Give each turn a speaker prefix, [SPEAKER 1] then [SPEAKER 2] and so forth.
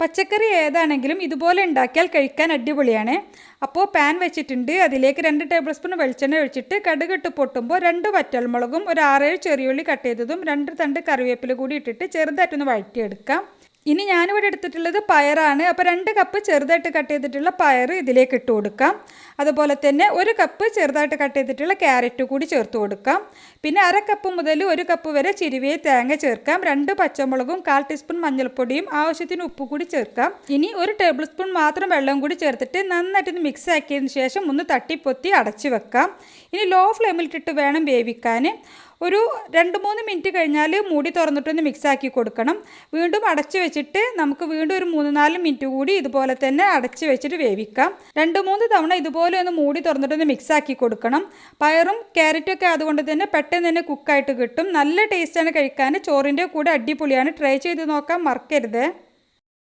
[SPEAKER 1] പച്ചക്കറി ഏതാണെങ്കിലും ഇതുപോലെ ഉണ്ടാക്കിയാൽ കഴിക്കാൻ അടിപൊളിയാണ്. അപ്പോൾ പാൻ വെച്ചിട്ടുണ്ട്. അതിലേക്ക് 2 ടേബിൾ സ്പൂൺ വെളിച്ചെണ്ണ ഒഴിച്ചിട്ട് കടുകിട്ട് പൊട്ടുമ്പോൾ 2 വറ്റൽമുളകും ഒരു 6-7 ചെറിയുള്ളി കട്ട് ചെയ്തതും 2 തണ്ട് കറിവേപ്പില കൂടി ഇട്ടിട്ട് ചെറുതായിട്ടൊന്ന് വഴറ്റിയെടുക്കാം. ഇനി ഞാനിവിടെ എടുത്തിട്ടുള്ളത് പയറാണ്. അപ്പോൾ 2 കപ്പ് ചെറുതായിട്ട് കട്ട് ചെയ്തിട്ടുള്ള പയർ ഇതിലേക്ക് ഇട്ട് കൊടുക്കാം. അതുപോലെ തന്നെ 1 കപ്പ് ചെറുതായിട്ട് കട്ട് ചെയ്തിട്ടുള്ള ക്യാരറ്റ് കൂടി ചേർത്ത് കൊടുക്കാം. പിന്നെ 1/2 കപ്പ് മുതൽ 1 കപ്പ് വരെ ചിരുവിയ തേങ്ങ ചേർക്കാം. 2 പച്ചമുളകും 1/4 ടീസ്പൂൺ മഞ്ഞൾപ്പൊടിയും ആവശ്യത്തിന് ഉപ്പ് കൂടി ചേർക്കാം. ഇനി 1 ടേബിൾ സ്പൂൺ മാത്രം വെള്ളം കൂടി ചേർത്തിട്ട് നന്നായിട്ട് മിക്സ് ആക്കിയതിന് ശേഷം ഒന്ന് തട്ടിപ്പൊത്തി അടച്ചു വെക്കാം. ഇനി ലോ ഫ്ലെയിമിലിട്ടിട്ട് വേണം വേവിക്കാൻ. ഒരു 2-3 മിനിറ്റ് കഴിഞ്ഞാൽ മൂടി തുറന്നിട്ടൊന്ന് മിക്സാക്കി കൊടുക്കണം. വീണ്ടും അടച്ചു വെച്ചിട്ട് നമുക്ക് വീണ്ടും ഒരു 3-4 മിനിറ്റ് കൂടി ഇതുപോലെ തന്നെ അടച്ചു വെച്ചിട്ട് വേവിക്കാം. 2-3 തവണ ഇതുപോലെ ഒന്ന് മൂടി തുറന്നിട്ടൊന്ന് മിക്സാക്കി കൊടുക്കണം. പയറും ക്യാരറ്റും ഒക്കെ അതുകൊണ്ട് തന്നെ പെട്ടെന്ന് തന്നെ കുക്കായിട്ട് കിട്ടും. നല്ല ടേസ്റ്റാണ് കഴിക്കാൻ. ചോറിൻ്റെ കൂടെ അടിപൊളിയാണ്. ട്രൈ ചെയ്ത് നോക്കാൻ മറക്കരുത്.